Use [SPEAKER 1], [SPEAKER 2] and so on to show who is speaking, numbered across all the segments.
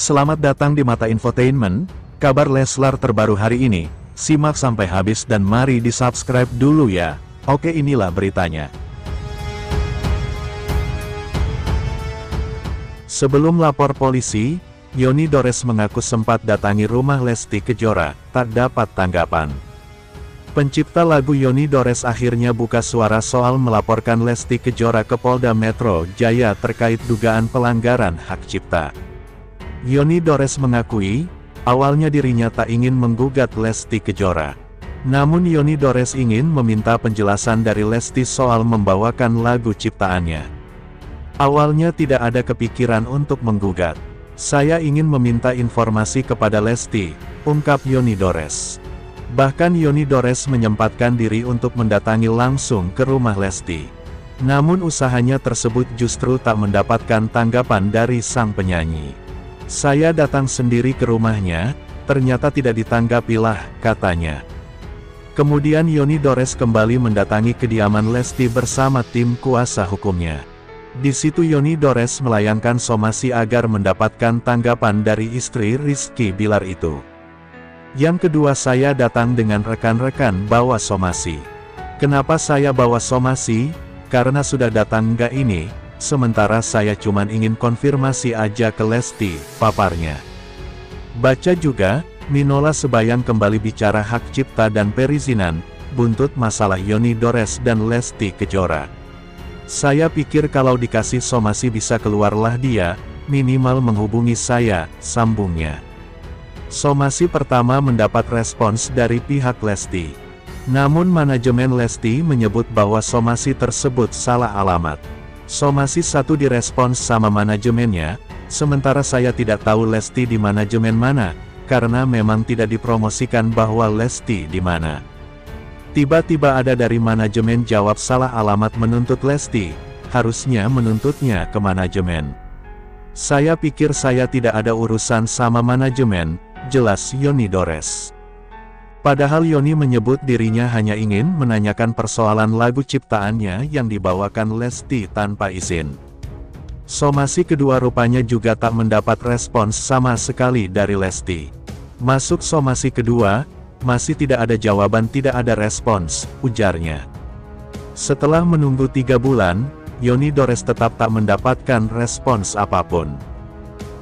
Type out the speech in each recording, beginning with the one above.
[SPEAKER 1] Selamat datang di Mata Infotainment, kabar Leslar terbaru hari ini. Simak sampai habis dan mari di-subscribe dulu ya. Oke, inilah beritanya. Sebelum lapor polisi, Yoni Dores mengaku sempat datangi rumah Lesti Kejora, tak dapat tanggapan. Pencipta lagu Yoni Dores akhirnya buka suara soal melaporkan Lesti Kejora ke Polda Metro Jaya terkait dugaan pelanggaran hak cipta. Yoni Dores mengakui, awalnya dirinya tak ingin menggugat Lesti Kejora. Namun Yoni Dores ingin meminta penjelasan dari Lesti soal membawakan lagu ciptaannya. Awalnya tidak ada kepikiran untuk menggugat. Saya ingin meminta informasi kepada Lesti, ungkap Yoni Dores. Bahkan Yoni Dores menyempatkan diri untuk mendatangi langsung ke rumah Lesti. Namun usahanya tersebut justru tak mendapatkan tanggapan dari sang penyanyi. Saya datang sendiri ke rumahnya, ternyata tidak ditanggapilah, katanya. Kemudian Yoni Dores kembali mendatangi kediaman Lesti bersama tim kuasa hukumnya. Di situ Yoni Dores melayangkan somasi agar mendapatkan tanggapan dari istri Rizky Bilar itu. Yang kedua, saya datang dengan rekan-rekan bawa somasi. Kenapa saya bawa somasi? Karena sudah datang enggak ini, sementara saya cuman ingin konfirmasi aja ke Lesti, paparnya. Baca juga, Minola Sebayang kembali bicara hak cipta dan perizinan, buntut masalah Yoni Dores dan Lesti Kejora. Saya pikir kalau dikasih somasi bisa keluarlah dia, minimal menghubungi saya, sambungnya. Somasi pertama mendapat respons dari pihak Lesti. Namun manajemen Lesti menyebut bahwa somasi tersebut salah alamat. Somasi satu direspons sama manajemennya, sementara saya tidak tahu Lesti di manajemen mana, karena memang tidak dipromosikan bahwa Lesti di mana. Tiba-tiba ada dari manajemen jawab salah alamat menuntut Lesti, harusnya menuntutnya ke manajemen. Saya pikir saya tidak ada urusan sama manajemen, jelas Yoni Dores. Padahal Yoni menyebut dirinya hanya ingin menanyakan persoalan lagu ciptaannya yang dibawakan Lesti tanpa izin. Somasi kedua rupanya juga tak mendapat respons sama sekali dari Lesti. Masuk somasi kedua, masih tidak ada jawaban, tidak ada respons, ujarnya. Setelah menunggu 3 bulan, Yoni Dores tetap tak mendapatkan respons apapun.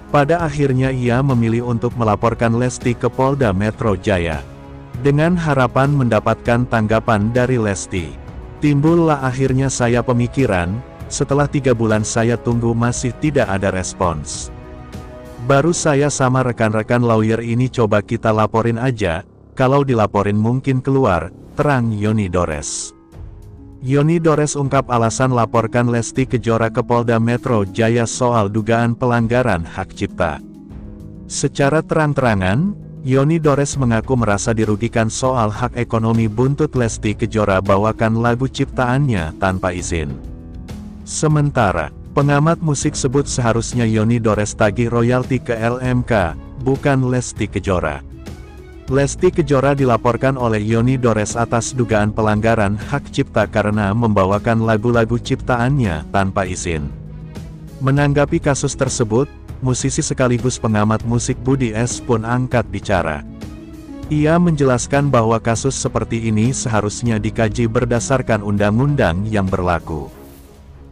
[SPEAKER 1] Pada akhirnya ia memilih untuk melaporkan Lesti ke Polda Metro Jaya. Dengan harapan mendapatkan tanggapan dari Lesti. Timbullah akhirnya saya pemikiran, setelah 3 bulan saya tunggu masih tidak ada respons. Baru saya sama rekan-rekan lawyer ini coba kita laporin aja, kalau dilaporin mungkin keluar, terang Yoni Dores. Yoni Dores ungkap alasan laporkan Lesti Kejora ke Polda Metro Jaya soal dugaan pelanggaran hak cipta. Secara terang-terangan, Yoni Dores mengaku merasa dirugikan soal hak ekonomi buntut Lesti Kejora bawakan lagu ciptaannya tanpa izin. Sementara, pengamat musik sebut seharusnya Yoni Dores tagih royalti ke LMK, bukan Lesti Kejora. Lesti Kejora dilaporkan oleh Yoni Dores atas dugaan pelanggaran hak cipta karena membawakan lagu-lagu ciptaannya tanpa izin. Menanggapi kasus tersebut, musisi sekaligus pengamat musik Budi S pun angkat bicara. Ia menjelaskan bahwa kasus seperti ini seharusnya dikaji berdasarkan undang-undang yang berlaku.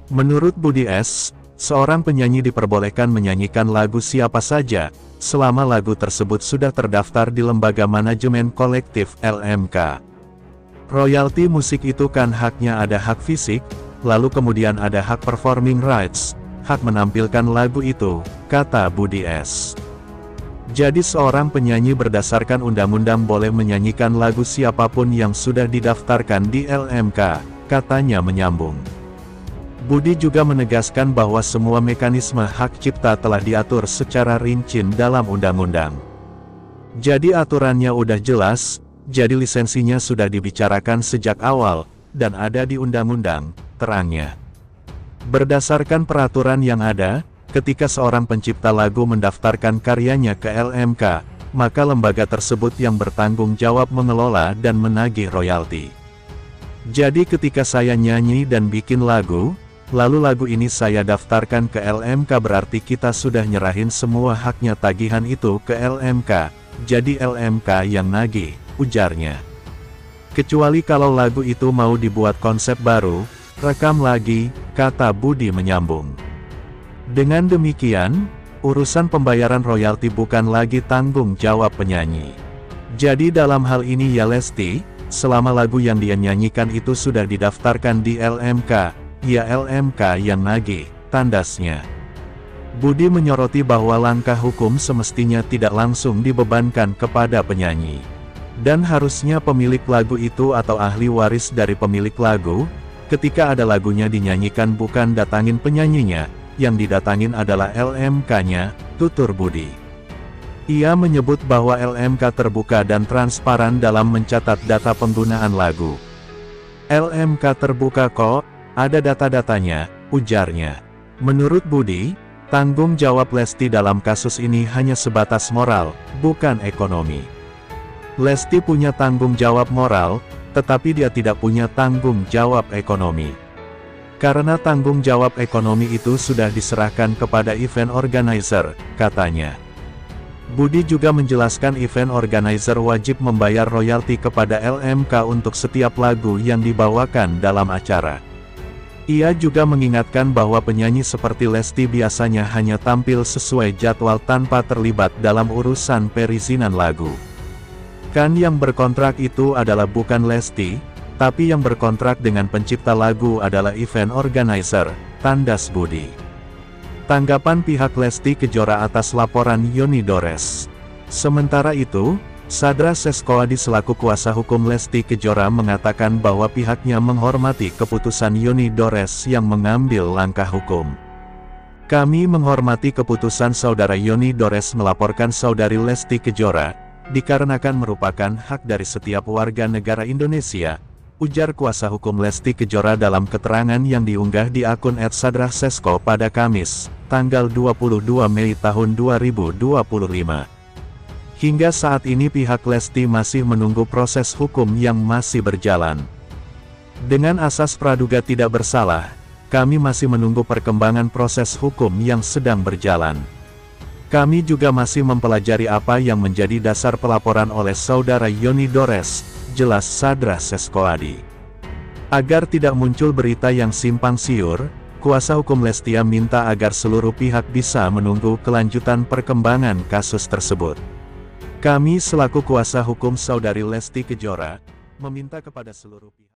[SPEAKER 1] Menurut Budi S, seorang penyanyi diperbolehkan menyanyikan lagu siapa saja, selama lagu tersebut sudah terdaftar di lembaga manajemen kolektif LMK. Royalti musik itu kan haknya ada hak fisik, lalu kemudian ada hak performing rights, hak menampilkan lagu itu, kata Budi S. Jadi seorang penyanyi berdasarkan undang-undang boleh menyanyikan lagu siapapun yang sudah didaftarkan di LMK, katanya menyambung. Budi juga menegaskan bahwa semua mekanisme hak cipta telah diatur secara rinci dalam undang-undang. Jadi aturannya udah jelas, jadi lisensinya sudah dibicarakan sejak awal, dan ada di undang-undang, terangnya. Berdasarkan peraturan yang ada, ketika seorang pencipta lagu mendaftarkan karyanya ke LMK, maka lembaga tersebut yang bertanggung jawab mengelola dan menagih royalti. Jadi ketika saya nyanyi dan bikin lagu, lalu lagu ini saya daftarkan ke LMK berarti kita sudah nyerahin semua haknya tagihan itu ke LMK, jadi LMK yang nagih, ujarnya. Kecuali kalau lagu itu mau dibuat konsep baru, rekam lagi, kata Budi menyambung. Dengan demikian, urusan pembayaran royalti bukan lagi tanggung jawab penyanyi. Jadi dalam hal ini ya Lesti, selama lagu yang dia nyanyikan itu sudah didaftarkan di LMK, ya LMK yang nagih, tandasnya. Budi menyoroti bahwa langkah hukum semestinya tidak langsung dibebankan kepada penyanyi. Dan harusnya pemilik lagu itu atau ahli waris dari pemilik lagu, ketika ada lagunya dinyanyikan bukan datangin penyanyinya, yang didatangin adalah LMK-nya, tutur Budi. Ia menyebut bahwa LMK terbuka dan transparan dalam mencatat data penggunaan lagu. LMK terbuka kok, ada data-datanya, ujarnya. Menurut Budi, tanggung jawab Lesti dalam kasus ini hanya sebatas moral, bukan ekonomi. Lesti punya tanggung jawab moral, tetapi dia tidak punya tanggung jawab ekonomi. Karena tanggung jawab ekonomi itu sudah diserahkan kepada event organizer, katanya. Budi juga menjelaskan event organizer wajib membayar royalti kepada LMK untuk setiap lagu yang dibawakan dalam acara. Ia juga mengingatkan bahwa penyanyi seperti Lesti biasanya hanya tampil sesuai jadwal tanpa terlibat dalam urusan perizinan lagu. Kan yang berkontrak itu adalah bukan Lesti, tapi yang berkontrak dengan pencipta lagu adalah event organizer, tandas Budi. Tanggapan pihak Lesti Kejora atas laporan Yoni Dores. Sementara itu, Sadra Seskoadi selaku kuasa hukum Lesti Kejora mengatakan bahwa pihaknya menghormati keputusan Yoni Dores yang mengambil langkah hukum. Kami menghormati keputusan saudara Yoni Dores melaporkan saudari Lesti Kejora, dikarenakan merupakan hak dari setiap warga negara Indonesia, ujar kuasa hukum Lesti Kejora dalam keterangan yang diunggah di akun @sadrasesko pada Kamis, tanggal 22 Mei tahun 2025. Hingga saat ini pihak Lesti masih menunggu proses hukum yang masih berjalan. Dengan asas praduga tidak bersalah, kami masih menunggu perkembangan proses hukum yang sedang berjalan. Kami juga masih mempelajari apa yang menjadi dasar pelaporan oleh saudara Yoni Dores, jelas Sadra Seskoadi. Agar tidak muncul berita yang simpang siur, kuasa hukum Lesti minta agar seluruh pihak bisa menunggu kelanjutan perkembangan kasus tersebut. Kami selaku kuasa hukum saudari Lesti Kejora, meminta kepada seluruh pihak